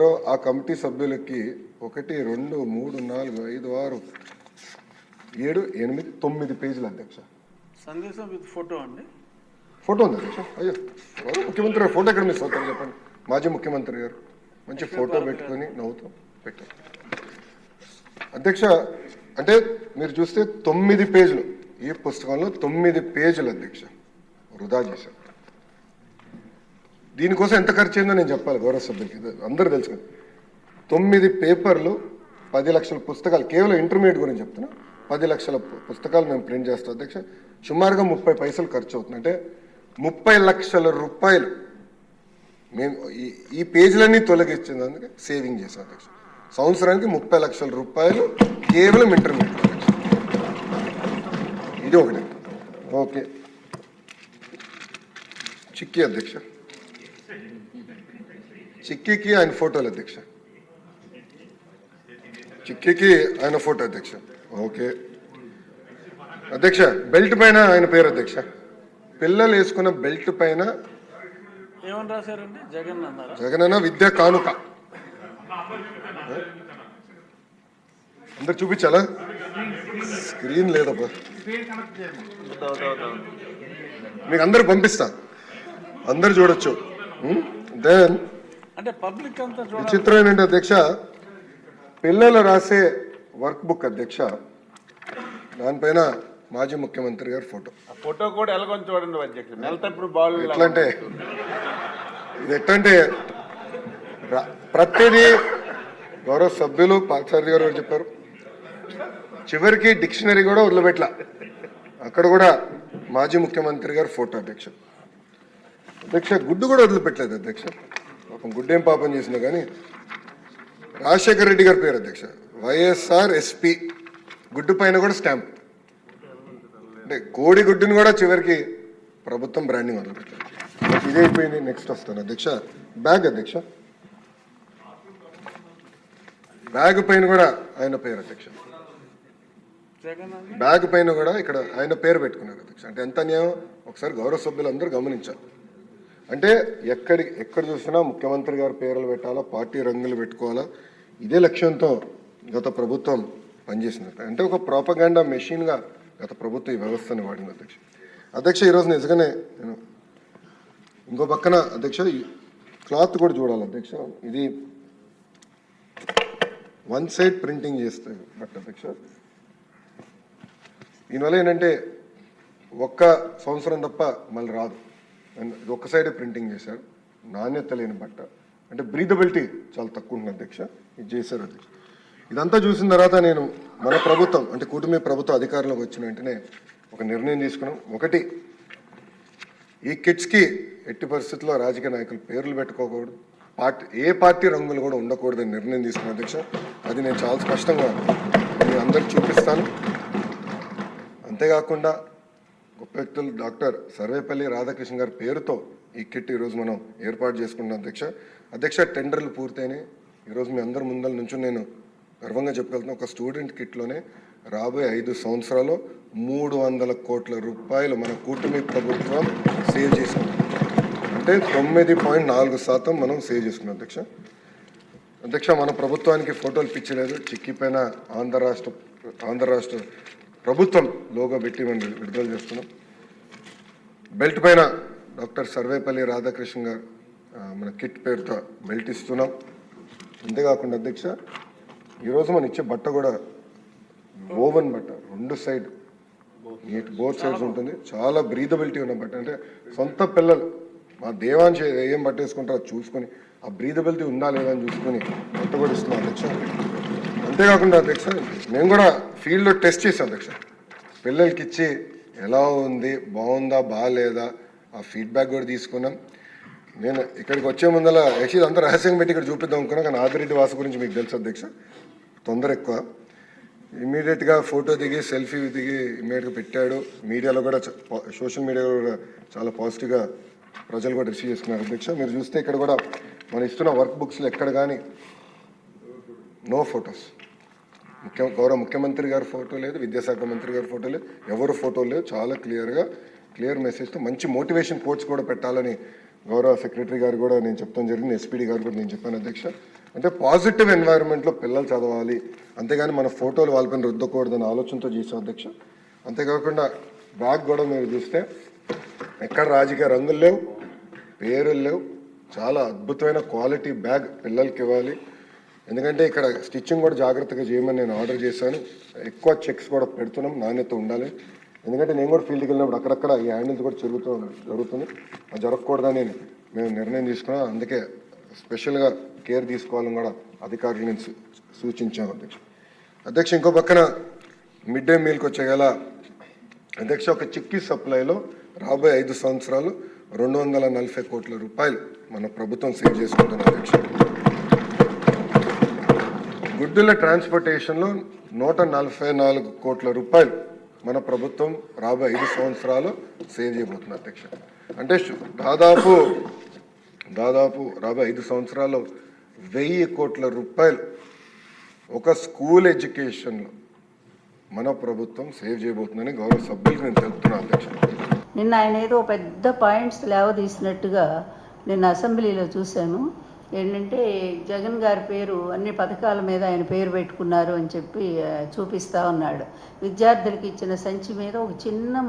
చేశారో ఆ కమిటీ సభ్యులకి 1 2 3 4 5 6 7 8 9 పేజీలు అధ్యక్ష. సందేశం విత్ ఫోటో అండి. ఫోటో ఉంది అధ్యక్ష. అయ్యో ముఖ్యమంత్రి గారు ఫోటో ఎక్కడ మిస్ అవుతారు చెప్పండి. మాజీ ముఖ్యమంత్రి గారు మంచి ఫోటో పెట్టుకొని నవ్వుతూ పెట్టారు అధ్యక్ష. అంటే మీరు చూస్తే 9 పేజీలు, ఈ పుస్తకంలో 9 పేజీలు అధ్యక్ష వృధా చేశారు. దీనికోసం ఎంత ఖర్చు అయిందో నేను చెప్పాలి గౌరవ సభ్యులకి, అందరూ తెలుసు కదా. 9 పేపర్లు, 10 లక్షల పుస్తకాలు, కేవలం ఇంటర్మీడియట్ గురించి చెప్తున్నా. 10 లక్షల పుస్తకాలు మేము ప్రింట్ చేస్తాం అధ్యక్ష. సుమారుగా 30 పైసలు ఖర్చు అవుతుంది. అంటే 30 లక్షల రూపాయలు మేము ఈ పేజీలన్నీ తొలగించినందుకు సేవింగ్ చేసాం అధ్యక్ష. సంవత్సరానికి 30 లక్షల రూపాయలు కేవలం ఇంటర్మీడియట్ అధ్యక్ష. ఇది ఒకటి. ఓకే, చిక్కీ అధ్యక్ష. చిక్కీకి ఆయన ఫోటోలు అధ్యక్ష. చిక్కీకి ఆయన ఫోటో అధ్యక్ష. ఓకే అధ్యక్ష. బెల్ట్ పైన ఆయన పేరు అధ్యక్ష. పిల్లలు వేసుకున్న బెల్ట్ పైన ఏమని రాశారండి? జగన్ అన్నారా? జగనన్న విద్యా కానుక. అందరు చూపించాలా? స్క్రీన్ లేదబ్బా, మీకు అందరు పంపిస్తా, అందరు చూడొచ్చు. దెన్ అంటే పబ్లిక్ అంతా విచిత్రం ఏంటంటే అధ్యక్ష, పిల్లలు రాసే వర్క్ బుక్ అధ్యక్ష, దానిపైన మాజీ ముఖ్యమంత్రి గారి ఫోటో. ఫోటో కూడా ఎలాగొని చూడండి అధ్యక్ష. నెలతప్పుడు బాల్ ఎట్లంటే ఇది ఎట్లంటే ప్రతిదీ గౌరవ సభ్యులు పాచార్య గారు చెప్పారు. చివరికి డిక్షనరీ కూడా వదిలిపెట్ల, అక్కడ కూడా మాజీ ముఖ్యమంత్రి గారు ఫోటో అధ్యక్ష. అధ్యక్ష గుడ్డు కూడా వదిలిపెట్టలేదు అధ్యక్ష. పాపం గుడ్డేం పాపం చేసినా కానీ రాజశేఖర రెడ్డి గారి పేరు అధ్యక్ష. వైఎస్ఆర్ ఎస్పీ గుడ్డు పైన కూడా స్టాంప్. అంటే కోడి గుడ్డుని కూడా చివరికి ప్రభుత్వం బ్రాండింగ్ వదిలిపెట్టారు. ఇదే అయిపోయింది. నెక్స్ట్ వస్తాను అధ్యక్ష. బ్యాగ్ అధ్యక్ష. బ్యాగ్ పైన కూడా ఆయన పేరు అధ్యక్ష. బ్యాగ్ పైన కూడా ఇక్కడ ఆయన పేరు పెట్టుకున్నారు అధ్యక్ష. అంటే ఎంత అన్యాయం ఒకసారి గౌరవ సభ్యులు అందరూ గమనించాలి. అంటే ఎక్కడ చూసినా ముఖ్యమంత్రి గారి పేర్లు పెట్టాలా, పార్టీ రంగులు పెట్టుకోవాలా, ఇదే లక్ష్యంతో గత ప్రభుత్వం పనిచేసింది. అంటే ఒక ప్రోపగాండా మెషిన్గా గత ప్రభుత్వం ఈ వ్యవస్థని వాడింది అధ్యక్ష. అధ్యక్ష ఈరోజు నిజంగానే నేను ఇంకో పక్కన అధ్యక్ష క్లాత్ కూడా చూడాలి అధ్యక్ష. ఇది 1 సైడ్ ప్రింటింగ్ చేస్తే బట్ అధ్యక్ష, దీనివల్ల ఏంటంటే ఒక్క సంవత్సరం తప్ప మళ్ళీ రాదు. ఇది ఒక్క సైడే ప్రింటింగ్ చేశారు. నాణ్యత లేని బట్ట, అంటే బ్రీదబిలిటీ చాలా తక్కువ ఉంటుంది అధ్యక్ష. ఇది చేశారు అధ్యక్ష. ఇదంతా చూసిన తర్వాత నేను మన ప్రభుత్వం అంటే కూటమి ప్రభుత్వం అధికారంలోకి వచ్చిన వెంటనే ఒక నిర్ణయం తీసుకున్నాం. ఒకటి, ఈ కిట్స్కి ఎట్టి పరిస్థితుల్లో రాజకీయ నాయకులు పేర్లు పెట్టుకోకూడదు, ఏ పార్టీ రంగులు కూడా ఉండకూడదని నిర్ణయం తీసుకున్నాను అధ్యక్ష. అది నేను చాలా స్పష్టంగా మీ అందరికి చూపిస్తాను. అంతేకాకుండా గొప్ప వ్యక్తులు డాక్టర్ సర్వేపల్లి రాధాకృష్ణ గారి పేరుతో ఈ కిట్ ఈరోజు మనం ఏర్పాటు చేసుకున్నాం అధ్యక్ష. అధ్యక్ష టెండర్లు పూర్తయినాయి. ఈరోజు మీ అందరి ముందల నుంచి నేను గర్వంగా చెప్పగలుగుతున్నా, ఒక స్టూడెంట్ కిట్లోనే రాబోయే 5 సంవత్సరాల్లో 300 కోట్ల రూపాయలు మన కూటమి ప్రభుత్వం సేవ్ చేసుకున్నాం. అంటే 9.4% మనం సేవ్ చేసుకున్నాం అధ్యక్ష. అధ్యక్ష మన ప్రభుత్వానికి ఫోటోలు పిచ్చలేదు. చిక్కీ పైన ఆంధ్ర రాష్ట్ర ప్రభుత్వం లోగో పెట్టి మనం విడుదల చేస్తున్నాం. బెల్ట్ పైన డాక్టర్ సర్వేపల్లి రాధాకృష్ణ గారు మన కిట్ పేరుతో బెల్ట్ ఇస్తున్నాం. అంతేకాకుండా అధ్యక్ష ఈరోజు మనం ఇచ్చే బట్ట కూడా ఓవెన్ బట్ట, 2 సైడ్ నీట్ బోత్ సైడ్స్ ఉంటుంది. చాలా బ్రీదబిలిటీ ఉన్న బట్ట. అంటే సొంత పిల్లలు మా దేవాంశ ఏం బట్ట వేసుకుంటారో చూసుకొని ఆ బ్రీదబిలిటీ ఉందా లేదా అని చూసుకొని బట్ట కూడా ఇస్తున్నాం అధ్యక్ష. అంతేకాకుండా అధ్యక్ష మేము కూడా ఫీల్డ్లో టెస్ట్ చేసాం అధ్యక్ష. పిల్లలకి ఇచ్చి ఎలా ఉంది, బాగుందా బాగాలేదా ఆ ఫీడ్బ్యాక్ కూడా తీసుకున్నాం. నేను ఇక్కడికి వచ్చే ముందర యాక్చువల్లీ అంతా రహస్యంగా పెట్టి ఇక్కడ చూపిద్దాం అనుకున్నా, కానీ ఆదిరెడ్డి వాసు గురించి మీకు తెలుసు అధ్యక్ష, తొందర ఎక్కువ. ఇమీడియట్గా ఫోటో దిగి సెల్ఫీ దిగి ఇమీడియట్గా పెట్టాడు. మీడియాలో కూడా సోషల్ మీడియాలో కూడా చాలా పాజిటివ్గా ప్రజలు కూడా రిసీవ్ చేసుకున్నారు అధ్యక్ష. మీరు చూస్తే ఇక్కడ కూడా మనం ఇస్తున్న వర్క్ బుక్స్లో ఎక్కడ కానీ నో ఫొటోస్. గౌరవ ముఖ్యమంత్రి గారి ఫోటో లేదు, విద్యాశాఖ మంత్రి గారి ఫోటో లేదు, ఎవరు ఫోటో లేదు. చాలా క్లియర్ మెసేజ్తో మంచి మోటివేషన్ కోట్స్ కూడా పెట్టాలని గౌరవ సెక్రటరీ గారు కూడా నేను చెప్తాను జరిగింది. ఎస్పీడీ గారు కూడా నేను చెప్పాను అధ్యక్ష. అంటే పాజిటివ్ ఎన్వైరన్మెంట్లో పిల్లలు చదవాలి, అంతేగాని మన ఫోటోలు వాళ్ళపైన రుద్దకూడదని ఆలోచనతో చేసాం అధ్యక్ష. అంతేకాకుండా బ్యాగ్ కూడా మీరు చూస్తే ఎక్కడ రాజకీయ రంగులు లేవు, పేరులు లేవు, చాలా అద్భుతమైన క్వాలిటీ బ్యాగ్ పిల్లలకి ఇవ్వాలి. ఎందుకంటే ఇక్కడ స్టిచ్చింగ్ కూడా జాగ్రత్తగా చేయమని నేను ఆర్డర్ చేశాను. ఎక్కువ చెక్స్ కూడా పెడుతున్నాం, నాణ్యత ఉండాలి. ఎందుకంటే నేను కూడా ఫీల్డ్కి వెళ్ళినప్పుడు అక్కడక్కడ ఈ హ్యాండిల్స్ కూడా జరుగుతుంది, అది జరగకూడదని మేము నిర్ణయం తీసుకున్నాం. అందుకే స్పెషల్గా కేర్ తీసుకోవాలని కూడా అధికారులు నేను సూచించాము అధ్యక్ష. ఇంకో పక్కన మిడ్ డే మీల్కి వచ్చేగల అధ్యక్ష, ఒక చిక్కీ సప్లైలో రాబోయే 5 సంవత్సరాలు 240 కోట్ల రూపాయలు మన ప్రభుత్వం సేవ్ చేసుకుంటుంది అధ్యక్ష. గుడ్డుల ట్రాన్స్పోర్టేషన్లో 144 కోట్ల రూపాయలు మన ప్రభుత్వం రాబోయే 5 సంవత్సరాలు సేవ్ చేయబోతుంది అధ్యక్ష. అంటే దాదాపు రాబోయే 5 సంవత్సరాల్లో 1000 కోట్ల రూపాయలు ఒక స్కూల్ ఎడ్యుకేషన్లో మన ప్రభుత్వం సేవ్ చేయబోతుందని గౌరవ సభ్యులకు నేను తెలుపుతున్నాను అధ్యక్ష. నిన్న ఆయన ఏదో పెద్ద పాయింట్స్ లేవదీసినట్టుగా నిన్న అసెంబ్లీలో చూశాను. ఏంటంటే జగన్ గారి పేరు అన్ని పథకాల మీద ఆయన పేరు పెట్టుకున్నారు అని చెప్పి చూపిస్తూ ఉన్నాడు. విద్యార్థులకి ఇచ్చిన సంచి మీద ఒక చిన్న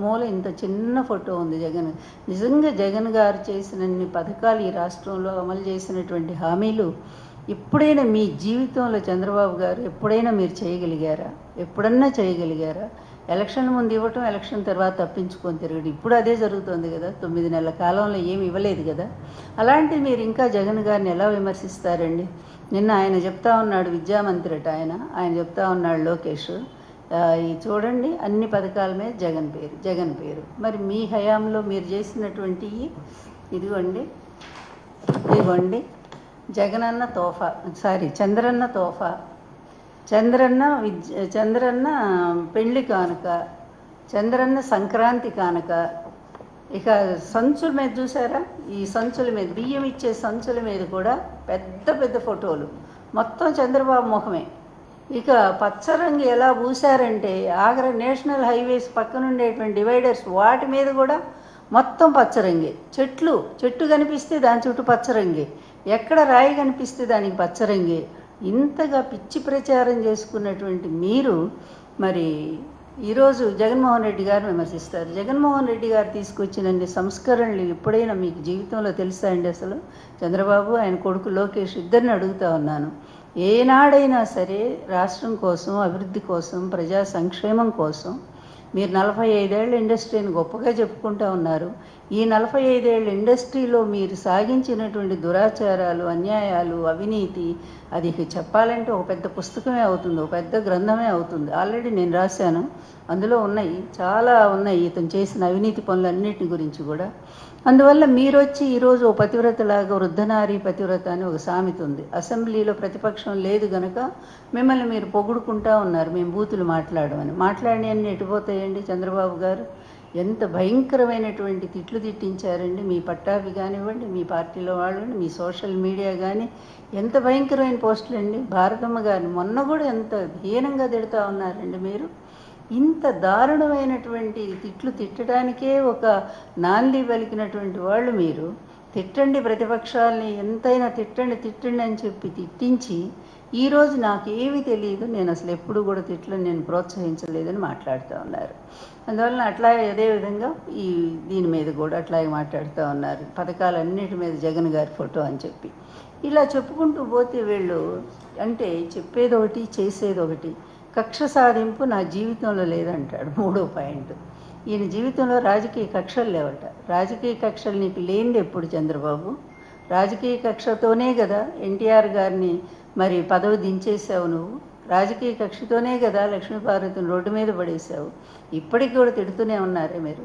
మూల ఇంత చిన్న ఫోటో ఉంది జగన్. నిజంగా జగన్ గారు చేసినన్ని పథకాలు, ఈ రాష్ట్రంలో అమలు చేసినటువంటి హామీలు ఎప్పుడైనా మీ జీవితంలో చంద్రబాబు గారు ఎప్పుడైనా మీరు చేయగలిగారా? ఎప్పుడన్నా చేయగలిగారా? ఎలక్షన్ ముందు ఇవ్వటం, ఎలక్షన్ తర్వాత తప్పించుకొని తిరగడం, ఇప్పుడు అదే జరుగుతుంది కదా. 9 నెలల కాలంలో ఏమి ఇవ్వలేదు కదా. అలాంటిది మీరు ఇంకా జగన్ గారిని ఎలా విమర్శిస్తారండి? నిన్న ఆయన చెప్తా ఉన్నాడు, విద్యామంత్రి అట ఆయన చెప్తా ఉన్నాడు లోకేష్, ఈ చూడండి అన్ని పథకాల మీద జగన్ పేరు. మరి మీ హయాంలో మీరు చేసినటువంటి ఇదిగోండి జగనన్న తోఫా, చంద్రన్న తోఫా, చంద్రన్న పెళ్లి కానుక, చంద్రన్న సంక్రాంతి కానుక. ఇక సంచుల మీద చూసారా, ఈ సంచుల మీద బియ్యం ఇచ్చే సంచుల మీద కూడా పెద్ద పెద్ద ఫోటోలు, మొత్తం చంద్రబాబు ముఖమే. ఇక పచ్చరంగు ఎలా పూసారంటే ఆగ్రా నేషనల్ హైవేస్ పక్కన ఉండేటువంటి డివైడర్స్ వాటి మీద కూడా మొత్తం పచ్చరంగే. చెట్టు కనిపిస్తే దాని చుట్టూ పచ్చరంగే, ఎక్కడ రాయి కనిపిస్తే దానికి పచ్చరంగే. ఇంతగా పిచ్చి ప్రచారం చేసుకున్నటువంటి మీరు మరి ఈరోజు జగన్మోహన్ రెడ్డి గారు విమర్శిస్తారు. జగన్మోహన్ రెడ్డి గారు తీసుకొచ్చినన్ని సంస్కరణలు ఎప్పుడైనా మీకు జీవితంలో తెలుసా అండి? అసలు చంద్రబాబు ఆయన కొడుకు లోకేష్ ఇద్దరిని అడుగుతా ఉన్నాను, ఏనాడైనా సరే రాష్ట్రం కోసం, అభివృద్ధి కోసం, ప్రజా సంక్షేమం కోసం మీరు 45 ఏళ్ల ఇండస్ట్రీని గొప్పగా చెప్పుకుంటూ ఉన్నారు. ఈ 45 ఏళ్ల ఇండస్ట్రీలో మీరు సాగించినటువంటి దురాచారాలు, అన్యాయాలు, అవినీతి, అది చెప్పాలంటే ఒక పెద్ద పుస్తకమే అవుతుంది, ఒక పెద్ద గ్రంథమే అవుతుంది. ఆల్రెడీ నేను రాశాను, అందులో ఉన్నాయి, చాలా ఉన్నాయి ఇతను చేసిన అవినీతి పనులన్నిటి గురించి కూడా. అందువల్ల మీరు వచ్చి ఈరోజు ఓ పతివ్రతలాగా, వృద్ధనారి పతివ్రత అని ఒక సామెత ఉంది. అసెంబ్లీలో ప్రతిపక్షం లేదు గనక మిమ్మల్ని మీరు పొగుడుకుంటా ఉన్నారు, మేము బూతులు మాట్లాడి అన్ని ఎటుపోతాయండి. చంద్రబాబు గారు ఎంత భయంకరమైనటువంటి తిట్లు తిట్టించారండి. మీ పట్టాభి కానివ్వండి, మీ పార్టీలో వాళ్ళు, మీ సోషల్ మీడియా కానీ ఎంత భయంకరమైన పోస్టులు అండి. భారతమ్మ గారిని మొన్న కూడా ఎంత హీనంగా తిడుతూ ఉన్నారండి మీరు. ఇంత దారుణమైనటువంటి తిట్లు తిట్టడానికే ఒక నాంది పలికినటువంటి వాళ్ళు మీరు. తిట్టండి ప్రతిపక్షాలని, ఎంతైనా తిట్టండి అని చెప్పి తిట్టించి ఈరోజు నాకేమీ తెలియదు, నేను అసలు ఎప్పుడు కూడా తిట్లను నేను ప్రోత్సహించలేదని మాట్లాడుతూ ఉన్నారు. అందువలన అట్లాగే అదేవిధంగా దీని మీద కూడా అట్లాగే మాట్లాడుతూ ఉన్నారు, పథకాలన్నిటి మీద జగన్ గారి ఫోటో అని చెప్పి. ఇలా చెప్పుకుంటూ పోతే వీళ్ళు అంటే చెప్పేది ఒకటి, చేసేది ఒకటి. కక్ష సాధింపు నా జీవితంలో లేదంటాడు 3వ పాయింట్. ఈయన జీవితంలో రాజకీయ కక్షలు లేవట. రాజకీయ కక్షలు నీకు లేనిది ఎప్పుడు చంద్రబాబు? రాజకీయ కక్షతోనే కదా ఎన్టీఆర్ గారిని మరి పదవి దించేసావు నువ్వు. రాజకీయ కక్షతోనే కదా లక్ష్మీపార్వతిని రోడ్డు మీద పడేసావు. ఇప్పటికి కూడా తిడుతూనే ఉన్నారే మీరు.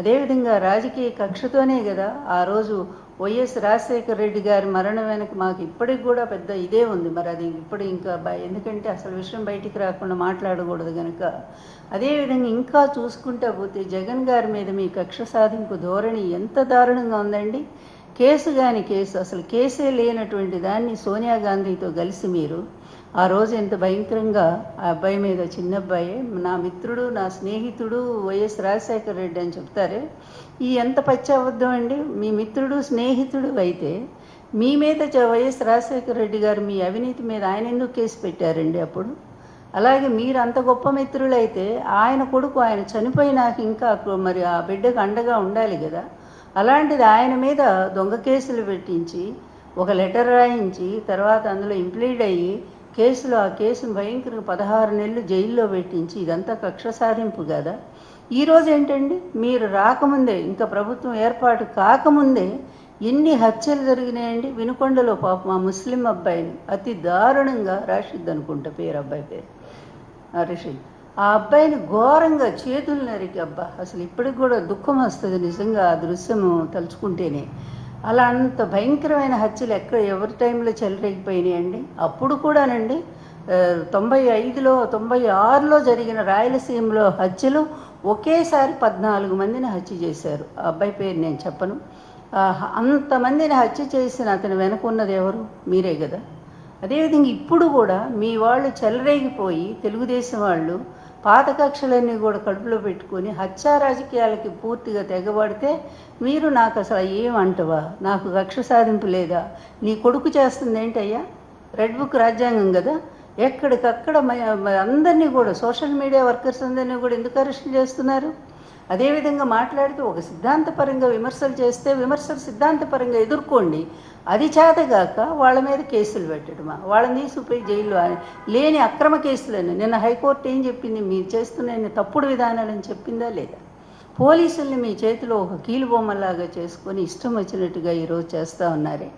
అదేవిధంగా రాజకీయ కక్షతోనే కదా ఆ రోజు వైఎస్ రాజశేఖర రెడ్డి గారి మరణం వెనక మాకు ఇప్పటికి కూడా పెద్ద ఇదే ఉంది. మరి అది ఇప్పుడు ఇంకా ఎందుకంటే అసలు విషయం బయటికి రాకుండా మాట్లాడకూడదు కనుక. అదేవిధంగా ఇంకా చూసుకుంటా పోతే జగన్ గారి మీద మీ కక్ష సాధింపు ధోరణి ఎంత దారుణంగా ఉందండి. కేసు అసలు కేసే లేనటువంటి దాన్ని సోనియా గాంధీతో కలిసి మీరు ఆ రోజు ఎంత భయంకరంగా ఆ అబ్బాయి మీద, చిన్న అబ్బాయి, నా మిత్రుడు, నా స్నేహితుడు వైఎస్ రాజశేఖర రెడ్డి అని చెప్తారే, ఈ ఎంత పచ్చి అబద్ధం అండి. మీ మిత్రుడు, స్నేహితుడు అయితే మీ మీద వైఎస్ రాజశేఖర రెడ్డి గారు మీ అవినీతి మీద ఆయన ఎందుకు కేసు పెట్టారండి అప్పుడు? అలాగే మీరు అంత గొప్ప మిత్రులైతే ఆయన కొడుకు ఆయన చనిపోయినాక ఇంకా మరి ఆ బిడ్డకు అండగా ఉండాలి కదా. అలాంటిది ఆయన మీద దొంగ కేసులు పెట్టించి ఒక లెటర్ రాయించి తర్వాత అందులో ఇంప్లీడ్ అయ్యి కేసులో ఆ కేసును భయంకరంగా 16 నెలలు జైల్లో పెట్టించి ఇదంతా కక్ష సాధింపు కదా. ఈరోజు ఏంటండి, మీరు రాకముందే ఇంకా ప్రభుత్వం ఏర్పాటు కాకముందే ఎన్ని హత్యలు జరిగినాయండి. వినుకొండలో పాప మా ముస్లిం అబ్బాయిని అతి దారుణంగా రాషిద్ అనుకుంటా పేరు, అబ్బాయి పేరు రషీద్, ఆ అబ్బాయిని ఘోరంగా చేతులు నరికి, అబ్బా అసలు ఇప్పటికి కూడా దుఃఖం వస్తుంది నిజంగా ఆ దృశ్యము తలుచుకుంటేనే. అలా అంత భయంకరమైన హత్యలు ఎవరి టైంలో చెలరేగిపోయినాయండి. అప్పుడు కూడానండి 95లో 96లో జరిగిన రాయలసీమలో హత్యలు ఒకేసారి 14 మందిని హత్య చేశారు. ఆ అబ్బాయి పేరు నేను చెప్పను. అంతమందిని హత్య చేసిన అతను వెనకున్నది ఎవరు? మీరే కదా. అదేవిధంగా ఇప్పుడు కూడా మీ వాళ్ళు చెలరేగిపోయి తెలుగుదేశం వాళ్ళు పాత కక్షలన్నీ కూడా కడుపులో పెట్టుకొని హత్యా రాజకీయాలకి పూర్తిగా తెగబడితే మీరు నాకు అసలు ఏమంటవా, నాకు కక్ష సాధింపు లేదా, నీ కొడుకు చేస్తుంది ఏంటయ్యా? రెడ్ బుక్ రాజ్యాంగం కదా. ఎక్కడికక్కడ అందరినీ కూడా సోషల్ మీడియా వర్కర్స్ అందరినీ కూడా ఎందుకు అరెస్ట్ చేస్తున్నారు? అదేవిధంగా మాట్లాడుతూ ఒక సిద్ధాంతపరంగా విమర్శలు చేస్తే విమర్శలు సిద్ధాంతపరంగా ఎదుర్కోండి. అది చేతగాక వాళ్ళ మీద కేసులు పెట్టడమా, వాళ్ళని తీసుకుపోయి జైల్లో లేని అక్రమ కేసులని. నిన్న హైకోర్టు ఏం చెప్పింది? మీరు చేస్తున్న తప్పుడు విధానాలని చెప్పిందా లేదా? పోలీసుల్ని మీ చేతిలో ఒక కీలుబొమ్మలాగా చేసుకొని ఇష్టం వచ్చినట్టుగా ఈరోజు చేస్తూ ఉన్నారే.